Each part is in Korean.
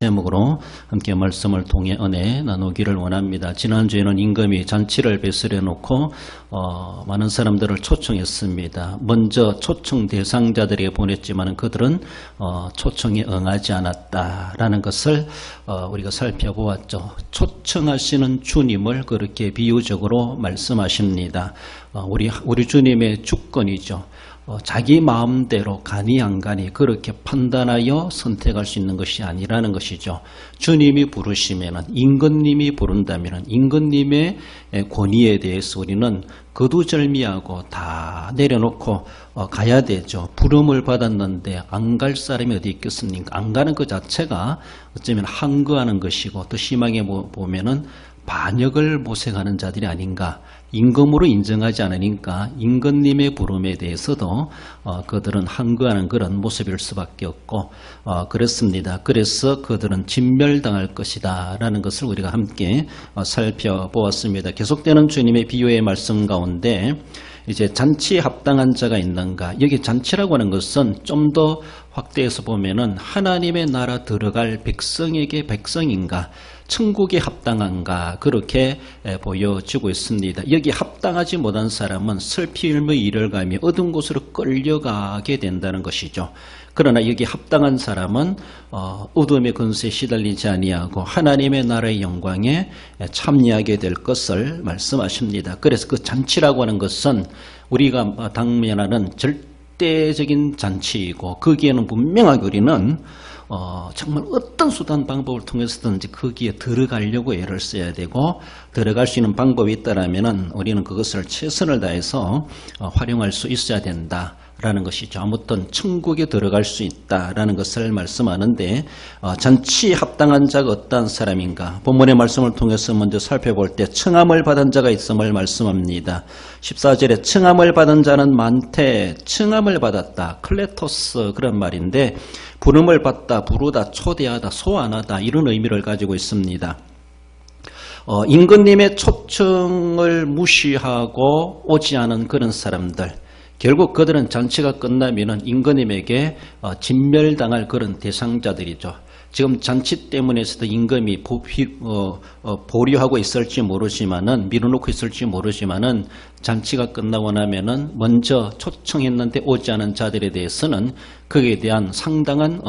제목으로 함께 말씀을 통해 은혜 나누기를 원합니다. 지난주에는 임금이 잔치를 베풀어 놓고 많은 사람들을 초청했습니다. 먼저 초청 대상자들에게 보냈지만 그들은 초청에 응하지 않았다라는 것을 우리가 살펴보았죠. 초청하시는 주님을 그렇게 비유적으로 말씀하십니다. 우리 주님의 주권이죠. 자기 마음대로 가니 안 가니 그렇게 판단하여 선택할 수 있는 것이 아니라는 것이죠. 주님이 부르시면은, 임금님이 부른다면은 임금님의 권위에 대해서 우리는 거두절미하고 다 내려놓고 가야 되죠. 부름을 받았는데 안 갈 사람이 어디 있겠습니까? 안 가는 그 자체가 어쩌면 항거하는 것이고, 또 심하게 보면은 반역을 모색하는 자들이 아닌가. 임금으로 인정하지 않으니까 임금님의 부름에 대해서도 그들은 항거하는 그런 모습일 수밖에 없고 그렇습니다. 그래서 그들은 진멸당할 것이다 라는 것을 우리가 함께 살펴보았습니다. 계속되는 주님의 비유의 말씀 가운데 이제 잔치에 합당한 자가 있는가, 여기 잔치라고 하는 것은 좀 더 확대해서 보면은 하나님의 나라 들어갈 백성에게 백성인가, 천국에 합당한가, 그렇게 보여지고 있습니다. 여기 합당하지 못한 사람은 슬피 울며 이를 가며 어두운 곳으로 끌려가게 된다는 것이죠. 그러나 여기 합당한 사람은 어둠의 권세에 시달리지 아니하고 하나님의 나라의 영광에 참여하게 될 것을 말씀하십니다. 그래서 그 잔치라고 하는 것은 우리가 당면하는 절대적인 잔치이고, 거기에는 분명하게 우리는 정말 어떤 수단 방법을 통해서든지 거기에 들어가려고 애를 써야 되고, 들어갈 수 있는 방법이 있다면 우리는 그것을 최선을 다해서 활용할 수 있어야 된다 라는 것이죠. 아무튼 천국에 들어갈 수 있다라는 것을 말씀하는데, 잔치에 합당한 자가 어떠한 사람인가, 본문의 말씀을 통해서 먼저 살펴볼 때 청함을 받은 자가 있음을 말씀합니다. 14절에 청함을 받은 자는 많되, 청함을 받았다, 클레토스, 그런 말인데 부름을 받다, 부르다, 초대하다, 소환하다, 이런 의미를 가지고 있습니다. 임금님의 초청을 무시하고 오지 않은 그런 사람들, 결국 그들은 잔치가 끝나면은 임금님에게 진멸당할 그런 대상자들이죠. 지금 잔치 때문에서도 임금이 보류하고 있을지 모르지만은, 밀어놓고 있을지 모르지만은, 잔치가 끝나고 나면은 먼저 초청했는데 오지 않은 자들에 대해서는 거기에 대한 상당한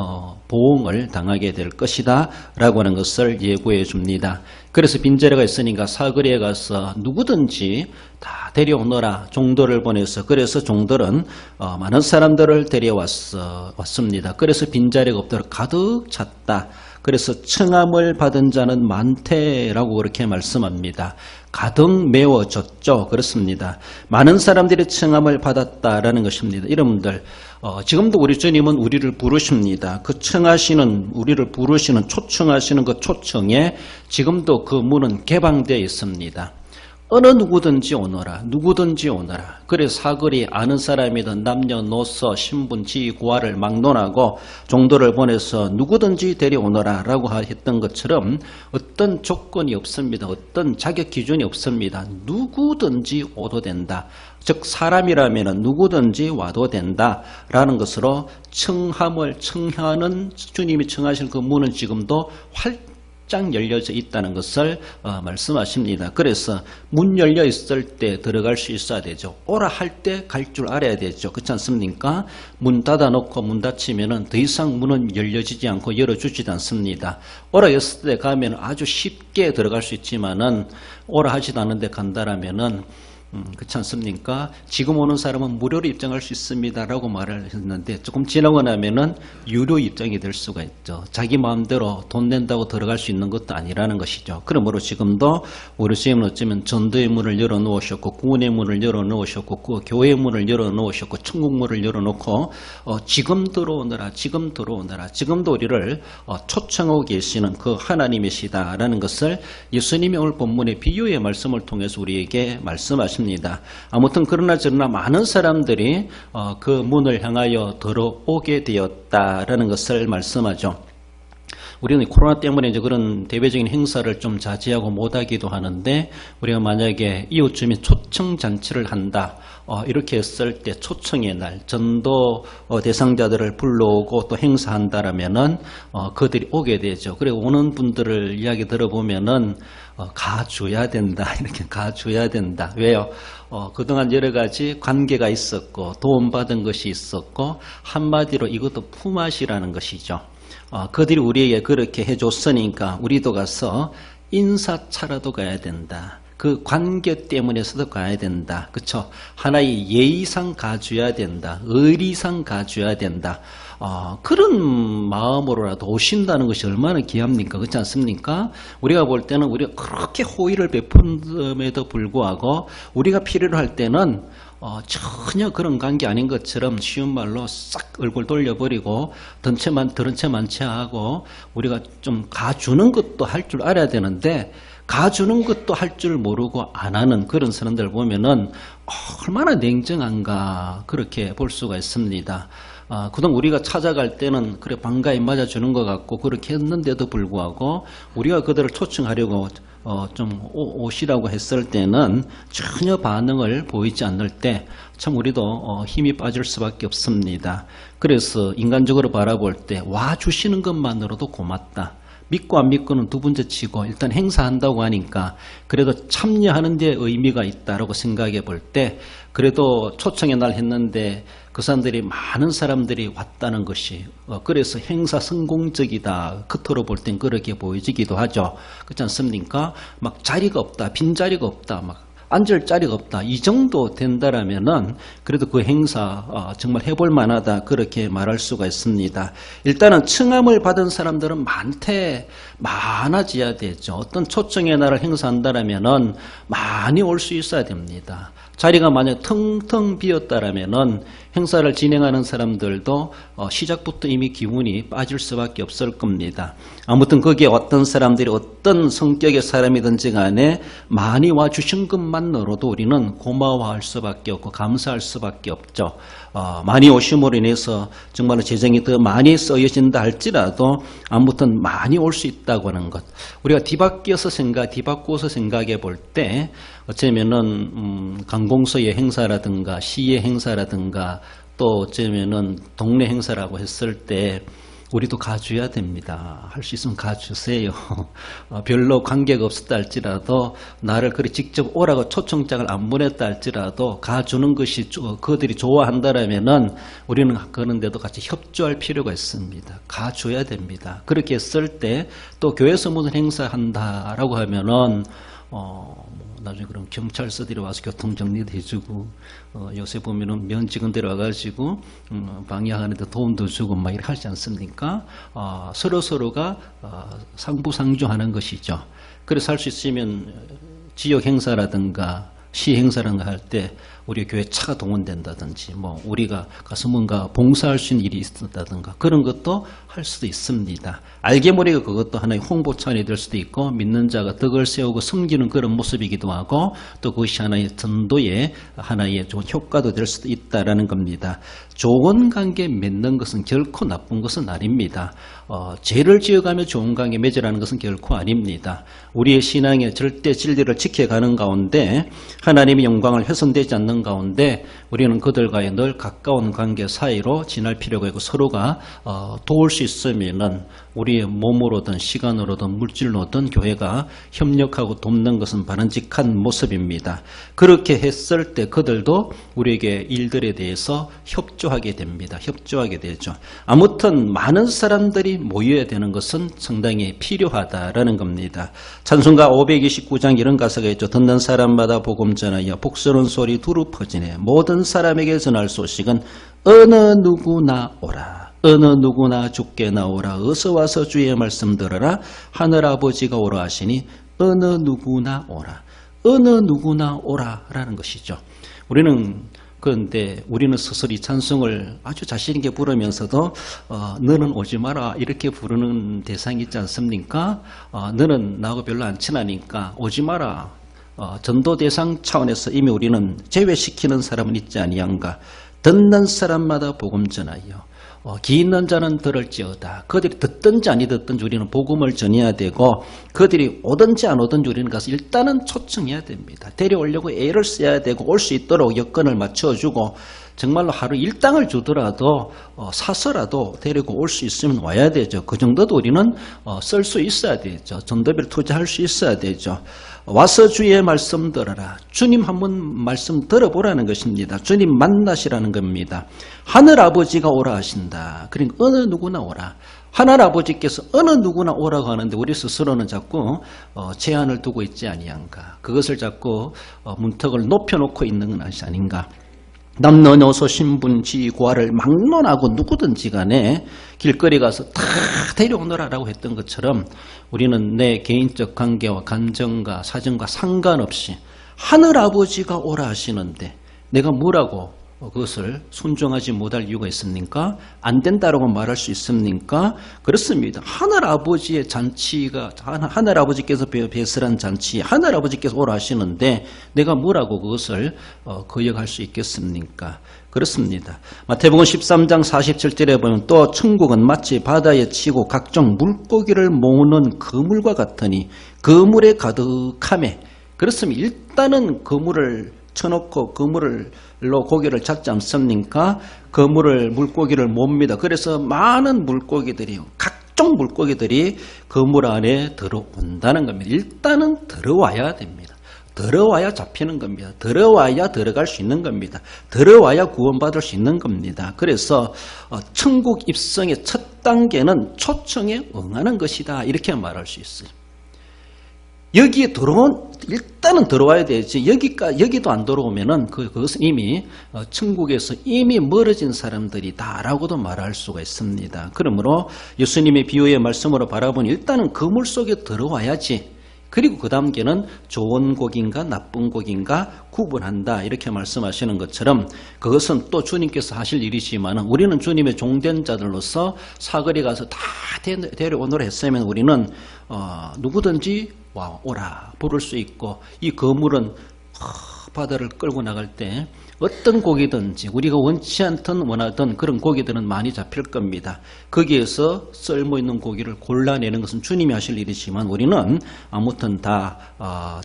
보응을 당하게 될 것이다 라고 하는 것을 예고해 줍니다. 그래서 빈자리가 있으니까 사거리에 가서 누구든지 다 데려오너라, 종들을 보내서. 그래서 종들은 많은 사람들을 데려왔습니다. 그래서 빈자리가 없도록 가득 찼다. 그래서 청함을 받은 자는 많대라고 그렇게 말씀합니다. 가득 메워졌죠. 그렇습니다. 많은 사람들이 청함을 받았다라는 것입니다. 여러분들, 지금도 우리 주님은 우리를 부르십니다. 그 청하시는, 우리를 부르시는, 초청하시는 그 초청에 지금도 그 문은 개방되어 있습니다. 어느 누구든지 오너라, 누구든지 오너라. 그래서 사거리 아는 사람이든 남녀노소, 신분, 지위, 고하를 막론하고 종도를 보내서 누구든지 데려오너라 라고 했던 것처럼 어떤 조건이 없습니다. 어떤 자격 기준이 없습니다. 누구든지 오도 된다. 즉 사람이라면 누구든지 와도 된다라는 것으로 청하는 주님이 청하실 그 문은 지금도 활짝 열려져 있다는 것을 말씀하십니다. 그래서 문 열려 있을 때 들어갈 수 있어야 되죠. 오라 할 때 갈 줄 알아야 되죠. 그렇지 않습니까? 문 닫아놓고 문 닫히면은 더 이상 문은 열려지지 않고 열어주지도 않습니다. 오라 했을 때 가면 아주 쉽게 들어갈 수 있지만은 오라 하지도 않은데 간다라면은 그렇지 않습니까? 지금 오는 사람은 무료로 입장할 수 있습니다 라고 말을 했는데, 조금 지나고 나면은 유료 입장이 될 수가 있죠. 자기 마음대로 돈 낸다고 들어갈 수 있는 것도 아니라는 것이죠. 그러므로 지금도 우리 주님은 어쩌면 전도의 문을 열어놓으셨고, 구원의 문을 열어놓으셨고, 교회의 문을 열어놓으셨고, 천국 문을 열어놓고 지금 들어오너라, 지금 들어오너라, 지금도 우리를 초청하고 계시는 그 하나님이시다라는 것을 예수님이 오늘 본문의 비유의 말씀을 통해서 우리에게 말씀하십니다. 아무튼 그러나 저러나 많은 사람들이 그 문을 향하여 들어오게 되었다라는 것을 말씀하죠. 우리는 코로나 때문에 이제 그런 대외적인 행사를 좀 자제하고 못하기도 하는데, 우리가 만약에 이웃 주민 초청 잔치를 한다, 이렇게 했을 때 초청의 날 전도 대상자들을 불러오고 또 행사한다라면은 그들이 오게 되죠. 그리고 오는 분들을 이야기 들어보면은 가줘야 된다, 이렇게 가줘야 된다. 왜요? 그동안 여러 가지 관계가 있었고 도움받은 것이 있었고, 한마디로 이것도 품앗이라는 것이죠. 그들이 우리에게 그렇게 해줬으니까 우리도 가서 인사차라도 가야 된다. 그 관계 때문에서도 가야 된다. 그쵸? 하나의 예의상 가줘야 된다. 의리상 가줘야 된다. 그런 마음으로라도 오신다는 것이 얼마나 귀합니까? 그렇지 않습니까? 우리가 볼 때는 우리가 그렇게 호의를 베푼음에도 불구하고 우리가 필요로 할 때는 전혀 그런 관계 아닌 것처럼 쉬운 말로 싹 얼굴 돌려버리고 드는 채 많지 하고, 우리가 좀 가주는 것도 할 줄 알아야 되는데 가주는 것도 할 줄 모르고 안 하는 그런 사람들 보면은 얼마나 냉정한가, 그렇게 볼 수가 있습니다. 그동안 우리가 찾아갈 때는 그래 반가이 맞아주는 것 같고 그렇게 했는데도 불구하고 우리가 그들을 초청하려고 좀 오시라고 했을 때는 전혀 반응을 보이지 않을 때 참 우리도 힘이 빠질 수밖에 없습니다. 그래서 인간적으로 바라볼 때 와주시는 것만으로도 고맙다. 믿고 안 믿고는 두 번째 치고 일단 행사한다고 하니까 그래도 참여하는 데 의미가 있다라고 생각해 볼 때, 그래도 초청의 날 했는데 그 사람들이 많은 사람들이 왔다는 것이 그래서 행사 성공적이다, 겉으로 볼 땐 그렇게 보여지기도 하죠. 그렇지 않습니까? 막 자리가 없다, 빈자리가 없다, 막 앉을 자리가 없다, 이 정도 된다라면은 그래도 그 행사 정말 해볼 만하다, 그렇게 말할 수가 있습니다. 일단은 청함을 받은 사람들은 많아져야 되죠. 어떤 초청의 날을 행사한다라면은 많이 올 수 있어야 됩니다. 자리가 만약 텅텅 비었다라면은 행사를 진행하는 사람들도 시작부터 이미 기운이 빠질 수밖에 없을 겁니다. 아무튼 거기에 어떤 사람들이 어떤 성격의 사람이든지 간에 많이 와주신 것만으로도 우리는 고마워할 수밖에 없고 감사할 수밖에 없죠. 많이 오심으로 인해서 정말 재정이 더 많이 쓰여진다 할지라도 아무튼 많이 올 수 있다고 하는 것, 우리가 뒤바꿔서 생각해 볼 때 어쩌면은 관공서의 행사라든가 시의 행사라든가 또 어쩌면은 동네 행사라고 했을 때 우리도 가줘야 됩니다. 할 수 있으면 가주세요. 별로 관계가 없었다 할지라도, 나를 그리 직접 오라고 초청장을 안 보냈다 할지라도 가주는 것이 그들이 좋아한다라면은 우리는 그런데도 같이 협조할 필요가 있습니다. 가줘야 됩니다. 그렇게 했을 때 또 교회에서 무슨 행사한다라고 하면은 나중에 그럼 경찰서들이 와서 교통정리도 해주고, 요새 보면은 면직원들이 와가지고, 방역하는데 도움도 주고, 막 이렇게 하지 않습니까? 서로가, 상부상조하는 것이죠. 그래서 할 수 있으면, 지역 행사라든가, 시 행사라든가 할 때, 우리 교회 차가 동원된다든지, 우리가 가서 뭔가 봉사할 수 있는 일이 있었다든가, 그런 것도 할 수도 있습니다. 알게 모르게 그것도 하나의 홍보 차원이 될 수도 있고, 믿는 자가 덕을 세우고 섬기는 그런 모습이기도 하고, 또 그것이 하나의 전도의 하나의 좋은 효과도 될 수도 있다라는 겁니다. 좋은 관계 맺는 것은 결코 나쁜 것은 아닙니다. 죄를 지어가며 좋은 관계 맺으라는 것은 결코 아닙니다. 우리의 신앙의 절대 진리를 지켜가는 가운데 하나님의 영광을 훼손되지 않는 가운데 우리는 그들과의 늘 가까운 관계 사이로 지날 필요가 있고, 서로가 도울 수 있으면은 우리의 몸으로든 시간으로든 물질로든 교회가 협력하고 돕는 것은 바람직한 모습입니다. 그렇게 했을 때 그들도 우리에게 일들에 대해서 협조하게 됩니다. 협조하게 되죠. 아무튼 많은 사람들이 모여야 되는 것은 상당히 필요하다라는 겁니다. 찬송가 529장 이런 가사가 있죠. 듣는 사람마다 복음 전하여 복스러운 소리 두루 퍼지네. 모든 사람에게 전할 소식은 어느 누구나 오라. 어느 누구나 주께 나오라. 어서 와서 주의 말씀 들어라. 하늘아버지가 오라 하시니 어느 누구나 오라. 어느 누구나 오라 라는 것이죠. 그런데 우리는 스스로 이 찬송을 아주 자신 있게 부르면서도 너는 오지 마라 이렇게 부르는 대상이 있지 않습니까? 너는 나하고 별로 안 친하니까 오지 마라. 전도 대상 차원에서 이미 우리는 제외시키는 사람은 있지 아니한가. 듣는 사람마다 복음 전하여 귀 있는 자는 들을지어다. 그들이 듣든지 아니 듣든지 우리는 복음을 전해야 되고 그들이 오든지 안 오든지 우리는 가서 일단은 초청해야 됩니다. 데려오려고 애를 써야 되고 올 수 있도록 여건을 맞춰주고 정말로 하루 일당을 주더라도 사서라도 데리고 올 수 있으면 와야 되죠. 그 정도도 우리는 쓸 수 있어야 되죠. 전도비를 투자할 수 있어야 되죠. 와서 주의 말씀 들어라. 주님 한번 말씀 들어보라는 것입니다. 주님 만나시라는 겁니다. 하늘아버지가 오라 하신다. 그러니까 어느 누구나 오라. 하늘아버지께서 어느 누구나 오라고 하는데 우리 스스로는 자꾸 제한을 두고 있지 아니한가. 그것을 자꾸 문턱을 높여놓고 있는 건 아닌가. 남녀노소 신분지 고하를 막론하고 누구든지 간에 길거리 가서 다 데려오너라라고 했던 것처럼 우리는 내 개인적 관계와 감정과 사정과 상관없이 하늘아버지가 오라 하시는데 내가 뭐라고 그것을 순종하지 못할 이유가 있습니까? 안 된다라고 말할 수 있습니까? 그렇습니다. 하늘아버지의 잔치가 하늘아버지께서 배설한 잔치 하늘아버지께서 오라 하시는데 내가 뭐라고 그것을 거역할 수 있겠습니까? 그렇습니다. 마태복음 13장 47절에 보면 또 천국은 마치 바다에 치고 각종 물고기를 모으는 그물과 같으니 그물에 가득하매 그렇습니다. 일단은 그물을 쳐놓고 그물로 고기를 잡지 않습니까? 그물을 물고기를 몹니다. 그래서 많은 물고기들이 각종 물고기들이 그물 안에 들어온다는 겁니다. 일단은 들어와야 됩니다. 들어와야 잡히는 겁니다. 들어와야 들어갈 수 있는 겁니다. 들어와야 구원받을 수 있는 겁니다. 그래서 천국 입성의 첫 단계는 초청에 응하는 것이다. 이렇게 말할 수 있어요. 여기에 일단은 들어와야 되지. 여기도 안 들어오면은 그것은 이미 천국에서 이미 멀어진 사람들이다라고도 말할 수가 있습니다. 그러므로 예수님의 비유의 말씀으로 바라보니 일단은 그물 속에 들어와야지. 그리고 그 다음에는 좋은 곡인가 나쁜 곡인가 구분한다 이렇게 말씀하시는 것처럼 그것은 또 주님께서 하실 일이지만 우리는 주님의 종된 자들로서 사거리 가서 다 데려오노라 했으면 우리는 누구든지 오라 부를 수 있고 이 거물은 바다를 끌고 나갈 때 어떤 고기든지 우리가 원치 않든 원하던 그런 고기들은 많이 잡힐 겁니다. 거기에서 썰모있는 고기를 골라내는 것은 주님이 하실 일이지만 우리는 아무튼 다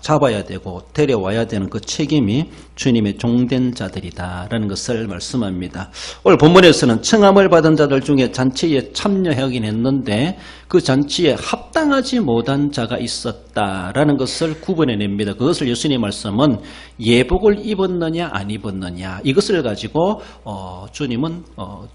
잡아야 되고 데려와야 되는 그 책임이 주님의 종된 자들이다라는 것을 말씀합니다. 오늘 본문에서는 청함을 받은 자들 중에 잔치에 참여하긴 했는데 그 잔치에 합당하지 못한 자가 있었다라는 것을 구분해냅니다. 그것을 예수님 말씀은 예복을 입었느냐 안 입었느냐 이것을 가지고 주님은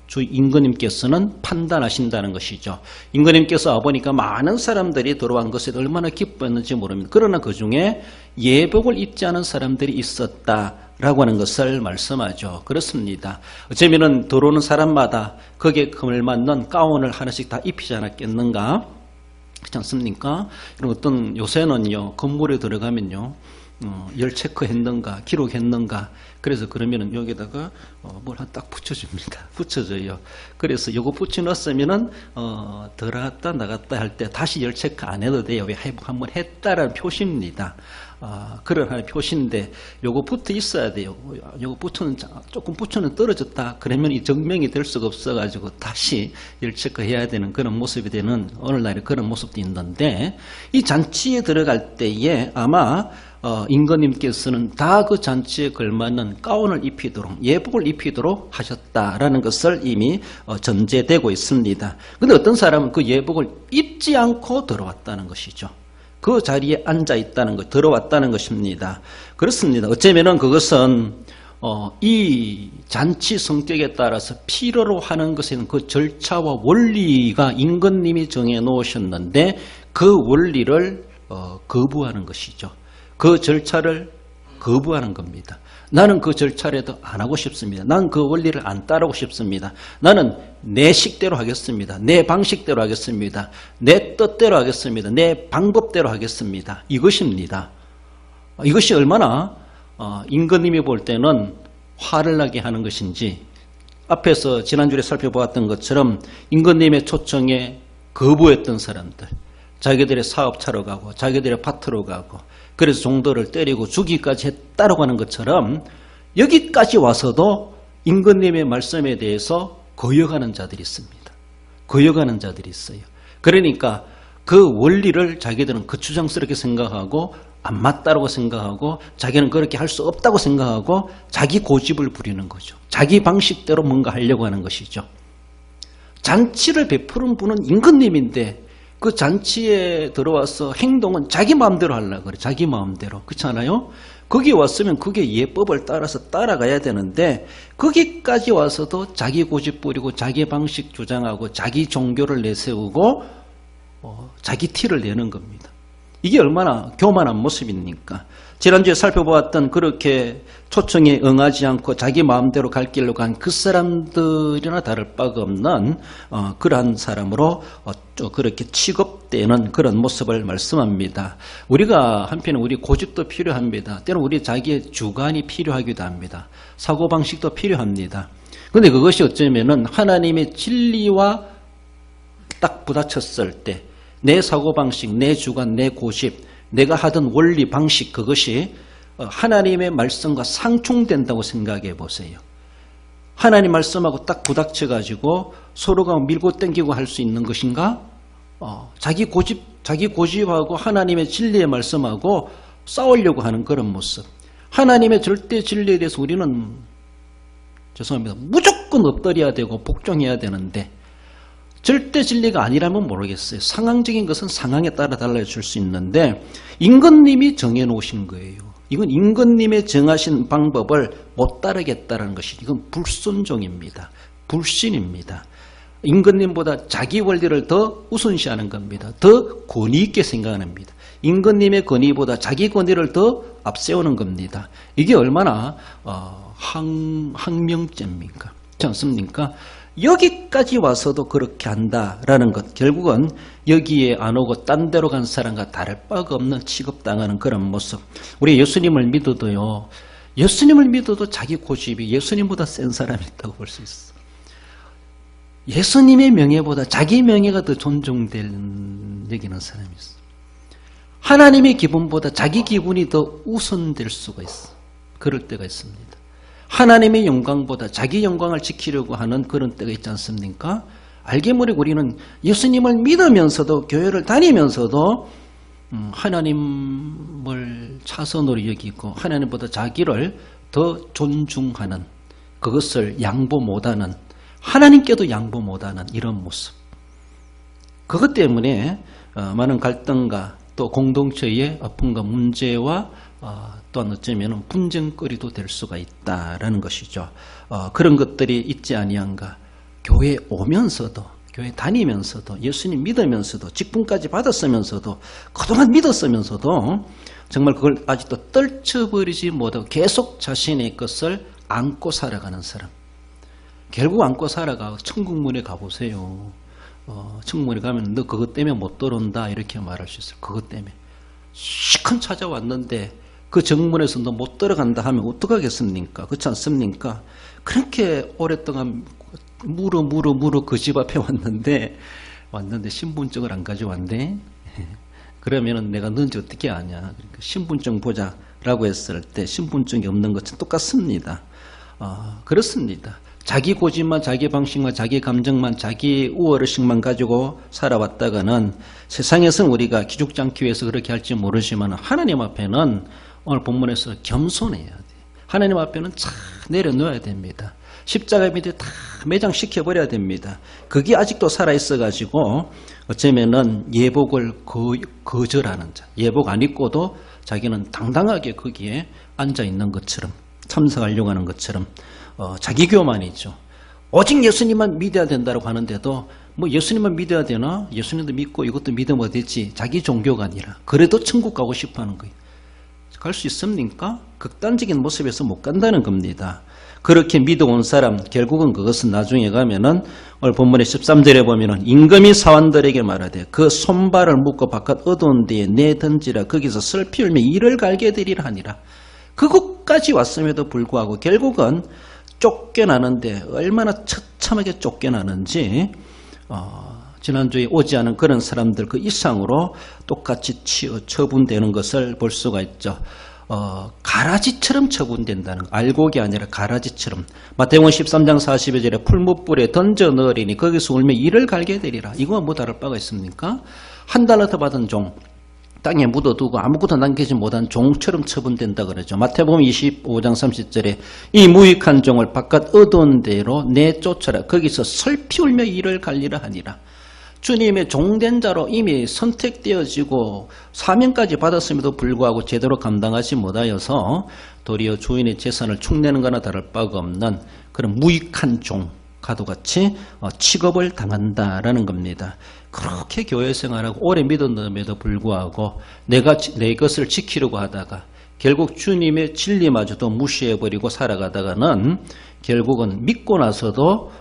주 임금님께서는 판단하신다는 것이죠. 임금님께서 와보니까 많은 사람들이 들어온 것에 얼마나 기뻤는지 모릅니다. 그러나 그 중에 예복을 입지 않은 사람들이 있었다라고 하는 것을 말씀하죠. 그렇습니다. 어쩌면 들어오는 사람마다 거기에 걸맞는 가운을 하나씩 다 입히지 않았겠는가? 그렇지 않습니까? 어떤 요새는요 건물에 들어가면요 열 체크했는가 기록했는가 그래서 그러면은 여기다가 뭘 딱 붙여줍니다. 붙여줘요. 그래서 이거 붙여놨으면은 들어갔다 나갔다 할 때 다시 열 체크 안 해도 돼요. 왜 한번 했다라는 표시입니다. 그런 하나의 표시인데 요거 붙어 있어야 돼요. 요거 조금 붙여는 떨어졌다. 그러면 이 증명이 될 수가 없어가지고 다시 열 체크해야 되는 그런 모습이 되는 오늘날에 그런 모습도 있는데 이 잔치에 들어갈 때에 아마 임금님께서는 다 그 잔치에 걸맞는 가운을 입히도록 예복을 입히도록 하셨다라는 것을 이미 전제되고 있습니다. 그런데 어떤 사람은 그 예복을 입지 않고 들어왔다는 것이죠. 그 자리에 앉아 있다는 것, 들어왔다는 것입니다. 그렇습니다. 어쩌면은 그것은 이 잔치 성격에 따라서 필요로 하는 것에는 그 절차와 원리가 임금님이 정해 놓으셨는데 그 원리를 거부하는 것이죠. 그 절차를 거부하는 겁니다. 나는 그 절차라도 안 하고 싶습니다. 나는 그 원리를 안 따르고 싶습니다. 나는 내 식대로 하겠습니다. 내 방식대로 하겠습니다. 내 뜻대로 하겠습니다. 내 방법대로 하겠습니다. 이것입니다. 이것이 얼마나 임금님이 볼 때는 화를 나게 하는 것인지 앞에서 지난주에 살펴보았던 것처럼 임금님의 초청에 거부했던 사람들 자기들의 사업차로 가고 자기들의 밭으로 가고 그래서 종도를 때리고 죽이기까지 했다라고 하는 것처럼 여기까지 와서도 임금님의 말씀에 대해서 거역하는 자들이 있습니다. 거역하는 자들이 있어요. 그러니까 그 원리를 자기들은 거추장스럽게 생각하고 안 맞다고 생각하고 자기는 그렇게 할 수 없다고 생각하고 자기 고집을 부리는 거죠. 자기 방식대로 뭔가 하려고 하는 것이죠. 잔치를 베푸는 분은 임금님인데 그 잔치에 들어와서 행동은 자기 마음대로 하려고 그래. 자기 마음대로. 그렇지 않아요? 거기 왔으면 그게 예법을 따라서 따라가야 되는데 거기까지 와서도 자기 고집 부리고 자기 방식 주장하고 자기 종교를 내세우고 자기 티를 내는 겁니다. 이게 얼마나 교만한 모습입니까? 지난주에 살펴보았던 그렇게 초청에 응하지 않고 자기 마음대로 갈 길로 간 그 사람들이나 다를 바가 없는 그러한 사람으로 그렇게 취급되는 그런 모습을 말씀합니다. 우리가 한편에 우리 고집도 필요합니다. 때로는 우리 자기의 주관이 필요하기도 합니다. 사고방식도 필요합니다. 그런데 그것이 어쩌면은 하나님의 진리와 딱 부딪혔을 때 내 사고방식, 내 주관, 내 고집, 내가 하던 원리, 방식 그것이 하나님의 말씀과 상충된다고 생각해 보세요. 하나님 말씀하고 딱 부닥쳐가지고 서로가 밀고 당기고 할 수 있는 것인가? 자기 고집하고 하나님의 진리의 말씀하고 싸우려고 하는 그런 모습. 하나님의 절대 진리에 대해서 우리는 죄송합니다. 무조건 엎드려야 되고 복종해야 되는데 절대 진리가 아니라면 모르겠어요. 상황적인 것은 상황에 따라 달라질 수 있는데 임금님이 정해놓으신 거예요. 이건 임금님의 정하신 방법을 못 따르겠다는 것이 이건 불순종입니다. 불신입니다. 임금님보다 자기 권리를 더 우선시하는 겁니다. 더 권위 있게 생각합니다. 임금님의 권위보다 자기 권위를 더 앞세우는 겁니다. 이게 얼마나 항명죄입니까? 그렇지 않습니까? 여기까지 와서도 그렇게 한다라는 것, 결국은 여기에 안 오고 딴 데로 간 사람과 다를 바가 없는 취급당하는 그런 모습. 우리 예수님을 믿어도요, 예수님을 믿어도 자기 고집이 예수님보다 센 사람이 있다고 볼 수 있어. 예수님의 명예보다 자기 명예가 더 존중될 여기는 사람이 있어. 하나님의 기분보다 자기 기분이 더 우선될 수가 있어. 그럴 때가 있습니다. 하나님의 영광보다 자기 영광을 지키려고 하는 그런 때가 있지 않습니까? 알게 모르게 우리는 예수님을 믿으면서도 교회를 다니면서도 하나님을 차선으로 여기고 하나님보다 자기를 더 존중하는 그것을 양보 못하는 하나님께도 양보 못하는 이런 모습. 그것 때문에 많은 갈등과 또 공동체의 아픔과 문제와 또한 어쩌면 분쟁거리도 될 수가 있다라는 것이죠. 그런 것들이 있지 아니한가. 교회 오면서도 교회 다니면서도 예수님 믿으면서도 직분까지 받았으면서도 그동안 믿었으면서도 정말 그걸 아직도 떨쳐버리지 못하고 계속 자신의 것을 안고 살아가는 사람. 결국 안고 살아가 천국문에 가보세요. 천국문에 가면 너 그것 때문에 못 들어온다 이렇게 말할 수 있어요. 그것 때문에 시큰 찾아왔는데 그 정문에서 너 못 들어간다 하면 어떡하겠습니까? 그렇지 않습니까? 그렇게 오랫동안 물어 그 집 앞에 왔는데 신분증을 안 가져왔네? 그러면은 내가 너인지 어떻게 아냐? 그러니까 신분증 보자라고 했을 때 신분증이 없는 것은 똑같습니다. 그렇습니다. 자기 고집만, 자기 방식만, 자기 감정만, 자기 우월의식만 가지고 살아왔다가는 세상에서는 우리가 기죽지 않기 위해서 그렇게 할지 모르지만 하나님 앞에는 오늘 본문에서 겸손해야 돼. 하나님 앞에는 차 내려놓아야 됩니다. 십자가 밑에 다 매장시켜버려야 됩니다. 그게 아직도 살아있어가지고 어쩌면은 예복을 거절하는 자, 예복 안 입고도 자기는 당당하게 거기에 앉아있는 것처럼 참석하려고 하는 것처럼 자기 교만이죠. 오직 예수님만 믿어야 된다고 하는데도 뭐 예수님만 믿어야 되나? 예수님도 믿고 이것도 믿으면 되지. 자기 종교가 아니라 그래도 천국 가고 싶어하는 거예요. 갈 수 있습니까? 극단적인 모습에서 못 간다는 겁니다. 그렇게 믿어온 사람 결국은 그것은 나중에 가면은 오늘 본문의 13절에 보면은 임금이 사원들에게 말하되 그 손발을 묶고 바깥 어두운 데에 내던지라 거기서 슬피 울며 이를 갈게 되리라 하니라. 그것까지 왔음에도 불구하고 결국은 쫓겨나는데 얼마나 처참하게 쫓겨나는지 지난주에 오지 않은 그런 사람들 그 이상으로 똑같이 처분되는 것을 볼 수가 있죠. 가라지처럼 처분된다는 거. 알곡이 아니라 가라지처럼. 마태복음 13장 40절에 풀무불에 던져 넣으리니 거기서 울며 이를 갈게 되리라. 이거와 뭐 다를 바가 있습니까? 한 달러터 받은 종, 땅에 묻어두고 아무것도 남기지 못한 종처럼 처분된다 그러죠. 마태복음 25장 30절에 이 무익한 종을 바깥 어두운 데로 내쫓아라. 거기서 슬피 울며 이를 갈리라 하니라. 주님의 종된 자로 이미 선택되어지고 사명까지 받았음에도 불구하고 제대로 감당하지 못하여서 도리어 주인의 재산을 축내는 거나 다를 바가 없는 그런 무익한 종과도 같이 취급을 당한다라는 겁니다. 그렇게 교회 생활하고 오래 믿었음에도 불구하고 내가 내 것을 지키려고 하다가 결국 주님의 진리마저도 무시해버리고 살아가다가는 결국은 믿고 나서도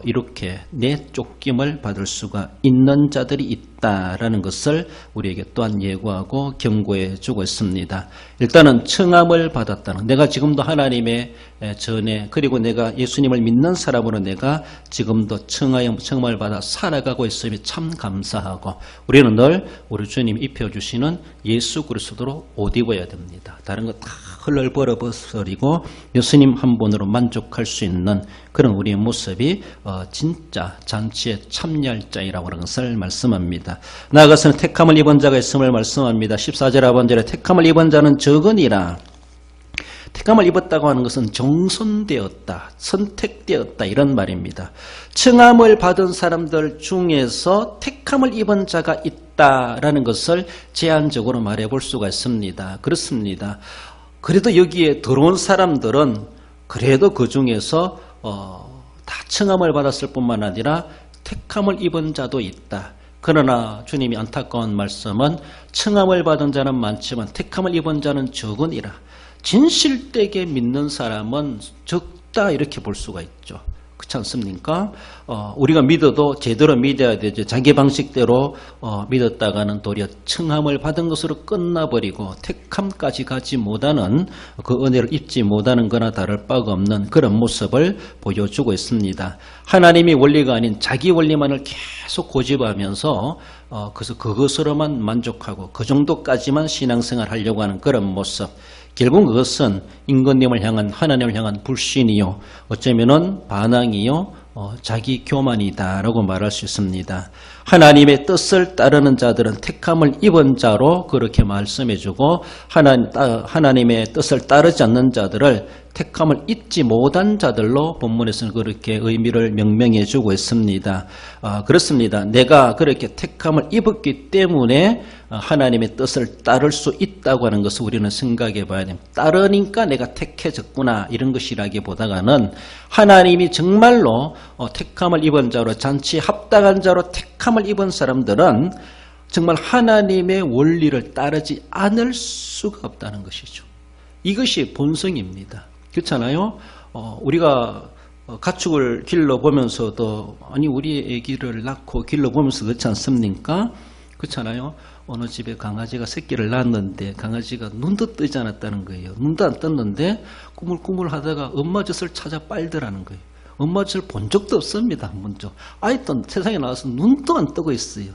이렇게 내쫓김을 받을 수가 있는 자들이 있다라는 것을 우리에게 또한 예고하고 경고해 주고 있습니다. 일단은 청함을 받았다는, 내가 지금도 하나님의 전에 그리고 내가 예수님을 믿는 사람으로 내가 지금도 청함을 받아 살아가고 있음이 참 감사하고, 우리는 늘 우리 주님 입혀주시는 예수 그리스도로 옷 입어야 됩니다. 다른 거 다 헐럴 벌어버리고 예수님 한 분으로 만족할 수 있는 그런 우리의 모습이 진짜 잔치에 참여할 자이라고 하는 것을 말씀합니다. 나아가서는 택함을 입은 자가 있음을 말씀합니다. 14절 하반절에 택함을 입은 자는 적으니라. 택함을 입었다고 하는 것은 정선되었다, 선택되었다 이런 말입니다. 청함을 받은 사람들 중에서 택함을 입은 자가 있다라는 것을 제한적으로 말해볼 수가 있습니다. 그렇습니다. 그래도 여기에 들어온 사람들은 그래도 그 중에서 다 청함을 받았을 뿐만 아니라 택함을 입은 자도 있다. 그러나 주님이 안타까운 말씀은 청함을 받은 자는 많지만 택함을 입은 자는 적으니라. 진실되게 믿는 사람은 적다 이렇게 볼 수가 있죠. 그렇지 않습니까? 우리가 믿어도 제대로 믿어야 되죠. 자기 방식대로 믿었다가는 도리어 청함을 받은 것으로 끝나버리고 택함까지 가지 못하는, 그 은혜를 입지 못하는 거나 다를 바가 없는 그런 모습을 보여주고 있습니다. 하나님이 원리가 아닌 자기 원리만을 계속 고집하면서 그래서 그것으로만 만족하고 그 정도까지만 신앙생활 하려고 하는 그런 모습, 결국 그것은 임금님을 향한, 하나님을 향한 불신이요, 어쩌면은 반항이요, 자기 교만이다라고 말할 수 있습니다. 하나님의 뜻을 따르는 자들은 택함을 입은 자로 그렇게 말씀해주고, 하나님의 뜻을 따르지 않는 자들을 택함을 입지 못한 자들로 본문에서는 그렇게 의미를 명명해주고 있습니다. 그렇습니다. 내가 그렇게 택함을 입었기 때문에 하나님의 뜻을 따를 수 있다고 하는 것을 우리는 생각해 봐야 됩니다. 따르니까 내가 택해졌구나 이런 것이라기보다는 하나님이 정말로 택함을 입은 자로, 잔치에 합당한 자로 택함을 입은 사람들은 정말 하나님의 원리를 따르지 않을 수가 없다는 것이죠. 이것이 본성입니다. 그렇잖아요. 우리가 가축을 길러보면서도, 아니 우리 아기를 낳고 길러보면서 그렇지 않습니까? 그렇잖아요. 어느 집에 강아지가 새끼를 낳았는데 강아지가 눈도 뜨지 않았다는 거예요. 눈도 안 떴는데 꾸물꾸물 하다가 엄마 젖을 찾아 빨더라는 거예요. 엄마 젖을 본 적도 없습니다. 한 번도. 아이도 세상에 나와서 눈도 안 뜨고 있어요.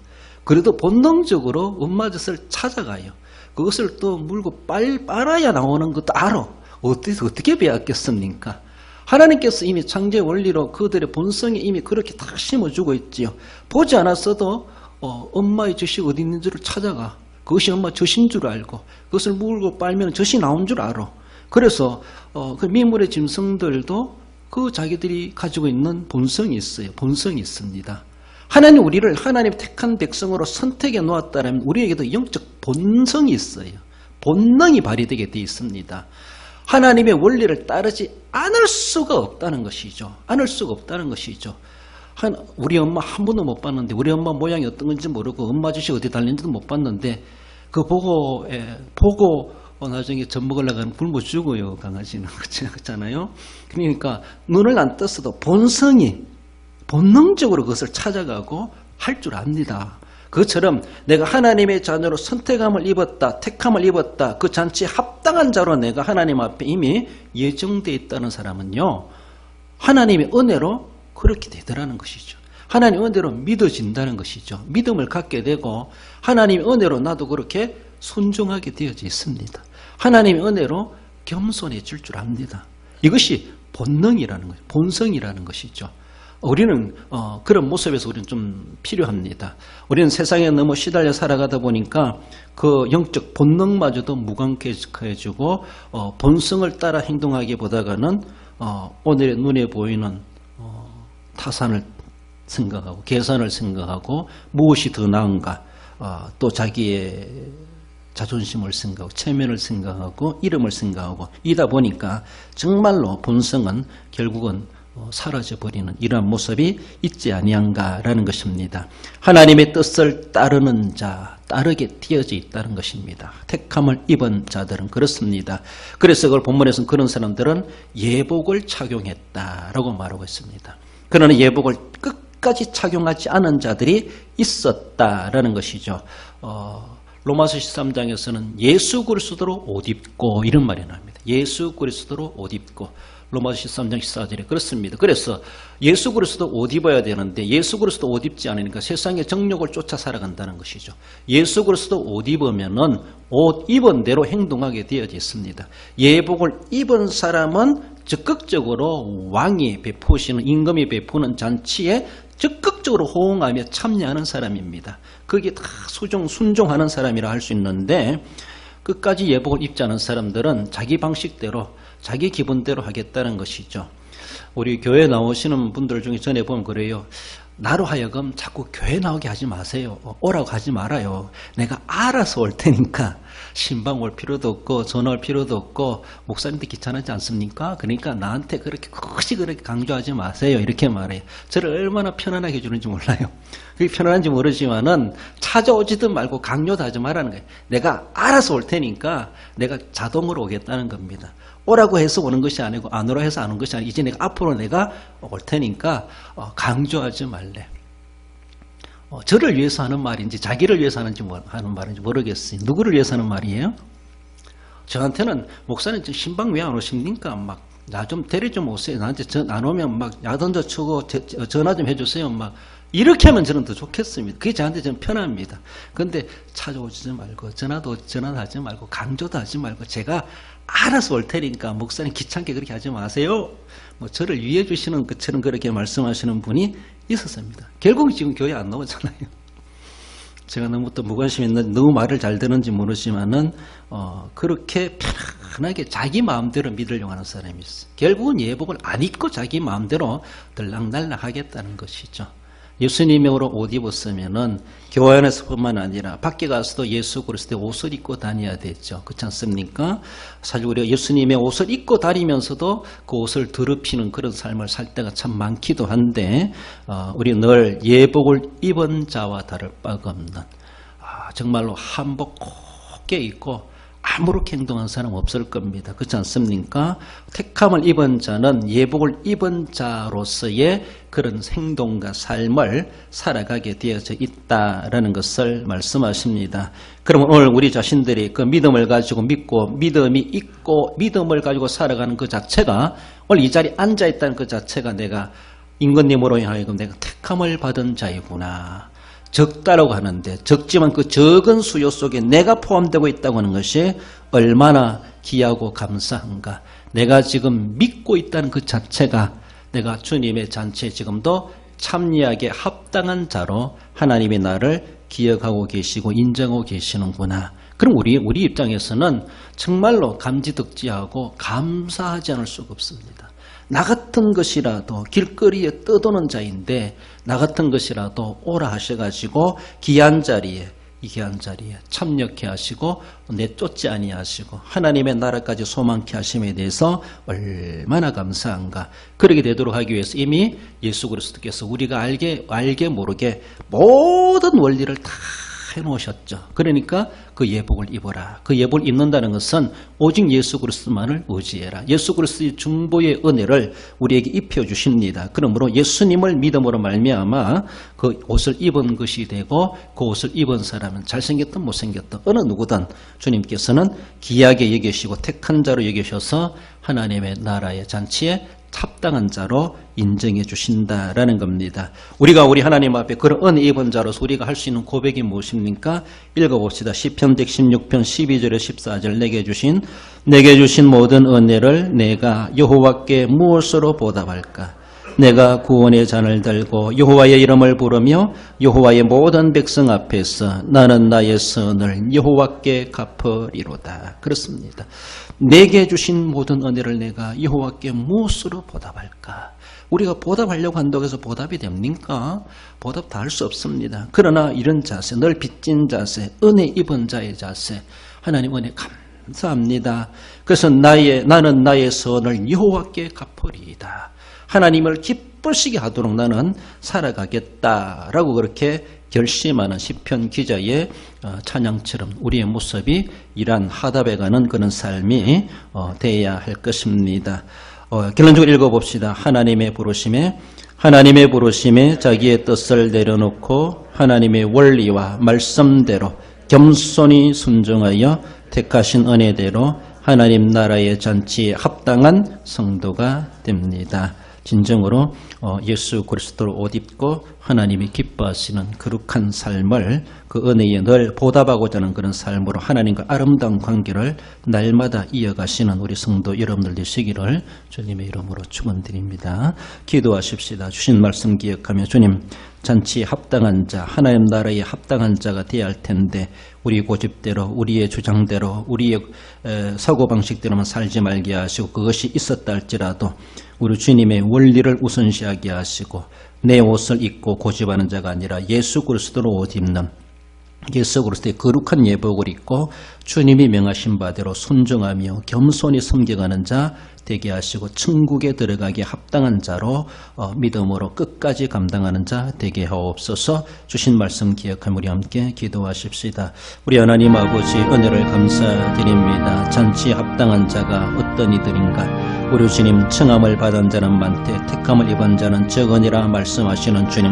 그래도 본능적으로 엄마 젖을 찾아가요. 그것을 또 물고 빨아야 나오는 것도 알아. 어떻게 배웠겠습니까? 하나님께서 이미 창조의 원리로 그들의 본성에 이미 그렇게 다 심어주고 있지요. 보지 않았어도 엄마의 젖이 어디 있는 줄을 찾아가. 그것이 엄마 젖인 줄 알고 그것을 물고 빨면 젖이 나온 줄 알아. 그래서 그 미물의 짐승들도 그 자기들이 가지고 있는 본성이 있어요. 본성이 있습니다. 하나님 우리를 하나님의 택한 백성으로 선택해 놓았다면 우리에게도 영적 본성이 있어요. 본능이 발휘되게 되어 있습니다. 하나님의 원리를 따르지 않을 수가 없다는 것이죠. 않을 수가 없다는 것이죠. 우리 엄마 한 번도 못 봤는데, 우리 엄마 모양이 어떤 건지 모르고 엄마 젖이 어디 달린지도 못 봤는데 그 보고 나중에 젖 먹으려고 하면 굶어 죽어요. 강아지는. 그렇잖아요. 그러니까 눈을 안 떴어도 본능적으로 그것을 찾아가고 할 줄 압니다. 그것처럼 내가 하나님의 자녀로 선택함을 입었다, 택함을 입었다, 그 잔치에 합당한 자로 내가 하나님 앞에 이미 예정되어 있다는 사람은요, 하나님의 은혜로 그렇게 되더라는 것이죠. 하나님의 은혜로 믿어진다는 것이죠. 믿음을 갖게 되고 하나님의 은혜로 나도 그렇게 순종하게 되어져 있습니다. 하나님의 은혜로 겸손해질 줄 압니다. 이것이 본능이라는 거예요. 본성이라는 것이죠. 우리는 그런 모습에서 우리는 좀 필요합니다. 우리는 세상에 너무 시달려 살아가다 보니까 그 영적 본능마저도 무관해지고 본성을 따라 행동하기보다는 오늘의 눈에 보이는 타산을 생각하고 계산을 생각하고 무엇이 더 나은가, 또 자기의 자존심을 생각하고 체면을 생각하고 이름을 생각하고 이다 보니까 정말로 본성은 결국은 사라져버리는 이러한 모습이 있지 아니한가라는 것입니다. 하나님의 뜻을 따르는 자, 따르게 띄어져 있다는 것입니다. 택함을 입은 자들은 그렇습니다. 그래서 그걸 본문에서는 그런 사람들은 예복을 착용했다라고 말하고 있습니다. 그러나 예복을 끝까지 착용하지 않은 자들이 있었다라는 것이죠. 로마서 13장에서는 예수 그리스도로 옷 입고 이런 말이 나옵니다. 예수 그리스도로 옷 입고 로마서 13장 14절에 그렇습니다. 그래서 예수 그리스도 옷 입어야 되는데 예수 그리스도 옷 입지 않으니까 세상의 정욕을 쫓아 살아간다는 것이죠. 예수 그리스도 옷 입으면은 옷 입은 대로 행동하게 되어져 있습니다. 예복을 입은 사람은 적극적으로 왕이 베푸시는 임금이 베푸는 잔치에 적극적으로 호응하며 참여하는 사람입니다. 그게 다 순종하는 사람이라 할 수 있는데 끝까지 예복을 입지 않은 사람들은 자기 방식대로 자기 기분대로 하겠다는 것이죠. 우리 교회 나오시는 분들 중에 전에 보면 그래요. 나로 하여금 자꾸 교회 나오게 하지 마세요. 오라고 하지 말아요. 내가 알아서 올 테니까 신방 올 필요도 없고 전화 올 필요도 없고 목사님들 귀찮지 않습니까? 그러니까 나한테 그렇게 강조하지 마세요. 이렇게 말해요. 저를 얼마나 편안하게 해주는지 몰라요. 그게 편안한지 모르지만은 찾아오지도 말고 강요도 하지 말라는 거예요. 내가 알아서 올 테니까 내가 자동으로 오겠다는 겁니다. 오라고 해서 오는 것이 아니고 안 오라고 해서 안 오는 것이 아니고 이제 내가 앞으로 내가 올 테니까 강조하지 말래. 저를 위해서 하는 말인지 자기를 위해서 하는 말인지 모르겠어요. 누구를 위해서 하는 말이에요? 저한테는 목사님 신방 왜 안 오십니까? 막 나 좀 데려 좀 오세요. 나한테 안 오면 막 야던져 치고 전화 좀 해주세요. 막 이렇게 하면 저는 더 좋겠습니다. 그게 저한테 좀 편합니다. 그런데 찾아오지 말고 전화도 하지 말고 강조도 하지 말고 제가 알아서 올 테니까 목사님 귀찮게 그렇게 하지 마세요. 뭐 저를 위해 주시는 것처럼 그렇게 말씀하시는 분이 있었습니다. 결국 지금 교회 안 나오잖아요. 제가 너무 또 무관심 있는 너무 말을 잘 듣는지 모르지만은 그렇게 편하게 자기 마음대로 믿으려고 하는 사람이 있어요. 결국은 예복을 안 입고 자기 마음대로 들락날락 하겠다는 것이죠. 예수님으로 옷 입었으면은 교회 안에서뿐만 아니라 밖에 가서도 예수 그리스도의 옷을 입고 다녀야 되죠. 그렇지 않습니까? 사실 우리가 예수님의 옷을 입고 다니면서도 그 옷을 더럽히는 그런 삶을 살 때가 참 많기도 한데 우리 늘 예복을 입은 자와 다를 바가 없는 정말로 한복 곱게 입고 아무렇게 행동한 사람 없을 겁니다. 그렇지 않습니까? 택함을 입은 자는 예복을 입은 자로서의 그런 행동과 삶을 살아가게 되어져 있다라는 것을 말씀하십니다. 그러면 오늘 우리 자신들이 그 믿음을 가지고 믿고 믿음이 있고 믿음을 가지고 살아가는 그 자체가 오늘 이 자리에 앉아있다는 그 자체가 내가 임금님으로 하여금 내가 택함을 받은 자이구나. 적다라고 하는데 적지만 그 적은 수요 속에 내가 포함되고 있다고 하는 것이 얼마나 귀하고 감사한가. 내가 지금 믿고 있다는 그 자체가 내가 주님의 잔치에 지금도 참여하게 합당한 자로 하나님이 나를 기억하고 계시고 인정하고 계시는구나. 그럼 우리 입장에서는 정말로 감지덕지하고 감사하지 않을 수가 없습니다. 나 같은 것이라도 길거리에 떠도는 자인데 나 같은 것이라도 오라 하셔가지고 귀한 자리에 참여케 하시고 내쫓지 아니하시고 하나님의 나라까지 소망케 하심에 대해서 얼마나 감사한가. 그렇게 되도록 하기 위해서 이미 예수 그리스도께서 우리가 알게 모르게 모든 원리를 다 해놓으셨죠. 그러니까 그 예복을 입어라. 그 예복을 입는다는 것은 오직 예수 그리스도만을 의지해라. 예수 그리스도의 중보의 은혜를 우리에게 입혀주십니다. 그러므로 예수님을 믿음으로 말미암아 그 옷을 입은 것이 되고 그 옷을 입은 사람은 잘생겼든 못생겼든 어느 누구든 주님께서는 귀하게 여기시고 택한 자로 여기셔서 하나님의 나라의 잔치에 합당한 자로 인정해 주신다라는 겁니다. 우리가 우리 하나님 앞에 그런 은혜 입은 자로서 우리가 할 수 있는 고백이 무엇입니까? 읽어봅시다. 시편 116편 12절에 14절 내게 주신 모든 은혜를 내가 여호와께 무엇으로 보답할까? 내가 구원의 잔을 들고 여호와의 이름을 부르며 여호와의 모든 백성 앞에서 나는 나의 선을 여호와께 갚으리로다. 그렇습니다. 내게 주신 모든 은혜를 내가 여호와께 무엇으로 보답할까? 우리가 보답하려고 한다고 해서 보답이 됩니까? 보답 다 할 수 없습니다. 그러나 이런 자세, 늘 빚진 자세, 은혜 입은 자의 자세, 하나님 은혜 감사합니다. 그래서 나는 나의 선을 여호와께 갚으리이다. 하나님을 기쁘시게 하도록 나는 살아가겠다라고 그렇게 결심하는 시편 기자의 찬양처럼 우리의 모습이 이러한 화답해가는 그런 삶이 되어야 할 것입니다. 결론적으로 읽어봅시다. 하나님의 부르심에 자기의 뜻을 내려놓고 하나님의 원리와 말씀대로 겸손히 순종하여 택하신 은혜대로 하나님 나라의 잔치에 합당한 성도가 됩니다. 진정으로 예수 그리스도를 옷 입고 하나님이 기뻐하시는 거룩한 삶을 그 은혜에 늘 보답하고자 하는 그런 삶으로 하나님과 아름다운 관계를 날마다 이어가시는 우리 성도 여러분들 되시기를 주님의 이름으로 축원드립니다. 기도하십시다. 주신 말씀 기억하며 주님 잔치에 합당한 자, 하나님 나라에 합당한 자가 되어야 할 텐데 우리 고집대로, 우리의 주장대로, 우리의 사고방식대로만 살지 말게 하시고 그것이 있었다 할지라도 우리 주님의 원리를 우선시하게 하시고 내 옷을 입고 고집하는 자가 아니라 예수 그리스도로 옷 입는 예수 그리스도의 거룩한 예복을 입고 주님이 명하신 바대로 순종하며 겸손히 섬겨가는 자 되게 하시고 천국에 들어가기에 합당한 자로 믿음으로 끝까지 감당하는 자 되게 하옵소서. 주신 말씀 기억하며 우리 함께 기도하십시다. 우리 하나님 아버지 은혜를 감사드립니다. 잔치에 합당한 자가 어떤 이들인가? 우리 주님 청함을 받은 자는 많되 택함을 입은 자는 적으니라 말씀하시는 주님,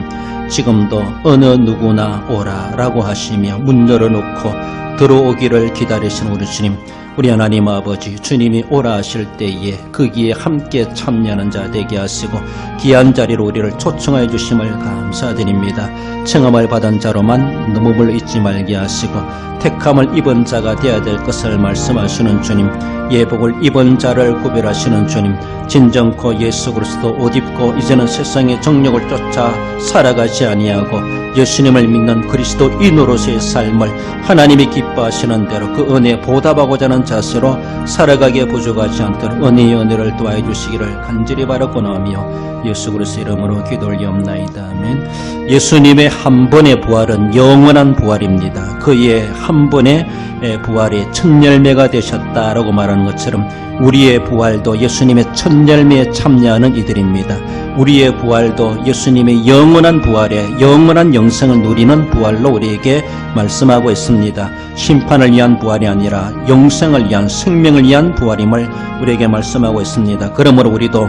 지금도 어느 누구나 오라라고 하시며 문 열어놓고 들어오기를 기다리시는 우리 주님, 우리 하나님 아버지 주님이 오라 하실 때에 거기에 함께 참여하는 자 되게 하시고 귀한 자리로 우리를 초청하여 주심을 감사드립니다. 청함을 받은 자로만 넘음을 잊지 말게 하시고 택함을 입은 자가 되어야 될 것을 말씀하시는 주님, 예복을 입은 자를 구별하시는 주님, 진정코 예수 그리스도 옷 입고 이제는 세상의 정욕을 쫓아 살아가지 아니하고 예수님을 믿는 그리스도인으로서의 삶을 하나님이 기뻐하시는 대로 그 은혜에 보답하고자 하는 자세로 살아가기에 부족하지 않도록 은혜의 은혜를 도와해 주시기를 간절히 바라고나며 예수 그리스도 이름으로 기도 올리옵나이다. 아멘. 예수님의 한 번의 부활은 영원한 부활입니다. 그의 한 번의 부활이 첫 열매가 되셨다라고 말하는 것처럼 우리의 부활도 예수님의 첫 열매에 참여하는 이들입니다. 우리의 부활도 예수님의 영원한 부활에 영원한 영생을 누리는 부활로 우리에게 말씀하고 있습니다. 심판을 위한 부활이 아니라 영생을 위한, 생명을 위한 부활임을 우리에게 말씀하고 있습니다. 그러므로 우리도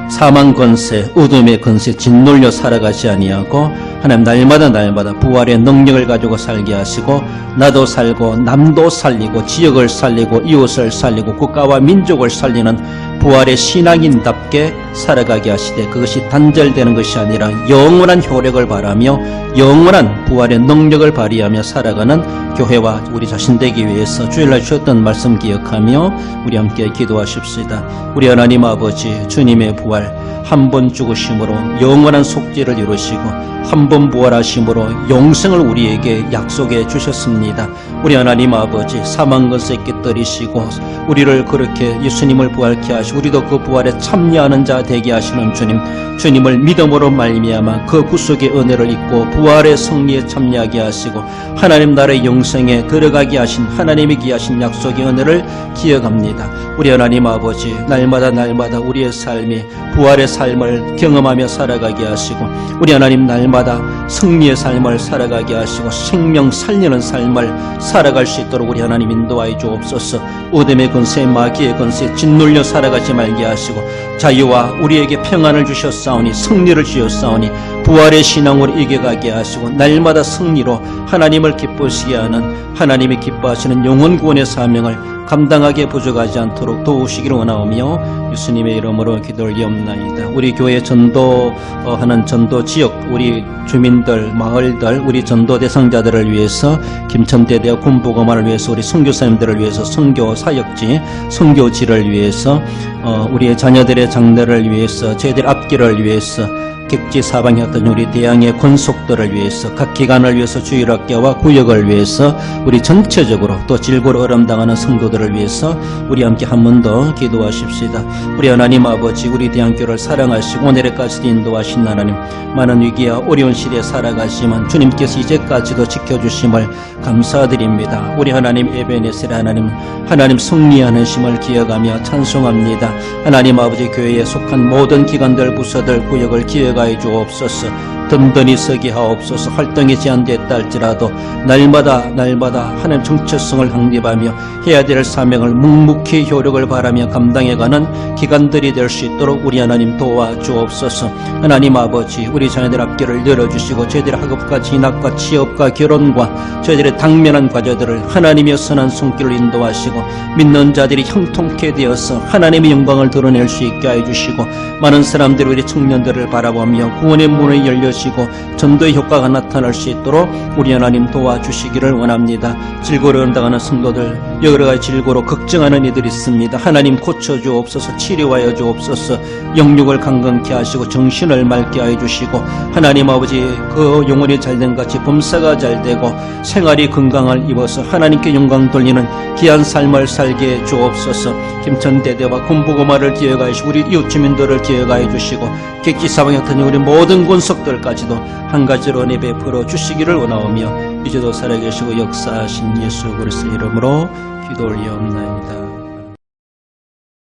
사망 권세, 어둠의 권세 짓눌려 살아가지 아니하고 하나님 날마다 부활의 능력을 가지고 살게 하시고 나도 살고 남도 살리고 지역을 살리고 이웃을 살리고 국가와 민족을 살리는 부활의 신앙인답게 살아가게 하시되 그것이 단절되는 것이 아니라 영원한 효력을 바라며 영원한 부활의 능력을 발휘하며 살아가는 교회와 우리 자신 되기 위해서 주일날 주셨던 말씀 기억하며 우리 함께 기도하십시다. 우리 하나님 아버지 주님의 부활, 한 번 죽으심으로 영원한 속죄를 이루시고 한 번 부활하심으로 영생을 우리에게 약속해 주셨습니다. 우리 하나님 아버지 사망 권세 깨뜨리시고 우리를 그렇게 예수님을 부활케 하시고 우리도 그 부활에 참여하는 자 되게 하시는 주님, 주님을 믿음으로 말미암아 그 구속의 은혜를 입고 부활의 승리에 참여하게 하시고 하나님 나라의 영생에 들어가게 하신 하나님이 기하신 약속의 은혜를 기억합니다. 우리 하나님 아버지 날마다 우리의 삶이 부활의 삶을 경험하며 살아가게 하시고 우리 하나님 날마다 승리의 삶을 살아가게 하시고 생명 살리는 삶을 살아갈 수 있도록 우리 하나님 인도하여 주옵소서. 어둠의 권세, 마귀의 권세 짓눌려 살아가지 말게 하시고 자유와 우리에게 평안을 주셨사오니 승리를 주셨사오니 부활의 신앙으로 이겨가게 하시고 날마다 승리로 하나님을 기쁘시게 하는 하나님이 기뻐하시는 영혼 구원의 사명을 감당하게 부족하지 않도록 도우시기를 원하오며 예수님의 이름으로 기도올리옵나이다. 우리 교회 전도하는 전도 지역, 우리 주민들, 마을들, 우리 전도 대상자들을 위해서, 김천대대와 군부검화를 위해서, 우리 선교사님들을 위해서, 선교 사역지, 선교지를 위해서, 우리의 자녀들의 장래를 위해서, 저희들 앞길을 위해서, 객지 사방이었던 우리 대양의 권속들을 위해서, 각 기관을 위해서, 주일학교와 구역을 위해서, 우리 전체적으로 또 질고로 어려움당하는 성도들을 위해서 우리 함께 한 번 더 기도하십시다. 우리 하나님 아버지, 우리 대양교를 사랑하시고 오늘까지도 인도하신 하나님, 많은 위기와 어려운 시대에 살아가지만 주님께서 이제까지도 지켜주심을 감사드립니다. 우리 하나님 에베네셀 하나님 승리하는 심을 기억하며 찬송합니다. 하나님 아버지, 교회에 속한 모든 기관들, 부서들, 구역을 기억하여 주옵소서. 든든히 서게 하옵소서. 활동이 제한됐다 할지라도 날마다 하나님 정체성을 확립하며 해야 될 사명을 묵묵히 효력을 바라며 감당해가는 기관들이 될 수 있도록 우리 하나님 도와주옵소서. 하나님 아버지, 우리 자녀들 앞길을 열어주시고 저희들의 학업과 진학과 취업과 결혼과 저희들의 당면한 과제들을 하나님의 선한 손길을 인도하시고 믿는 자들이 형통케 되어서 하나님의 영광을 드러낼 수 있게 해주시고 많은 사람들이 우리 청년들을 바라보며 구원의 문을 열려주시고 전도의 효과가 나타날 수 있도록 우리 하나님 도와주시기를 원합니다. 질고로 응당하는 성도들, 여러 가지 질고로 걱정하는 이들이 있습니다. 하나님 고쳐주옵소서. 치료하여 주옵소서. 영육을 강건케 하시고 정신을 맑게 하여 주시고 하나님 아버지, 그 영혼이 잘된 같이 범사가 잘되고 생활이 건강을 입어서 하나님께 영광 돌리는 귀한 삶을 살게 해 주옵소서. 김천대대와 군부고마를 기억하시고 우리 이웃 주민들을 기억하여 주시고 객지사방에 같은 우리 모든 권속들까지도 한 가지로 은혜 베풀어 주시기를 원하오며 이제도 살아계시고 역사하신 예수 그리스도의 이름으로 기도 올리옵나이다.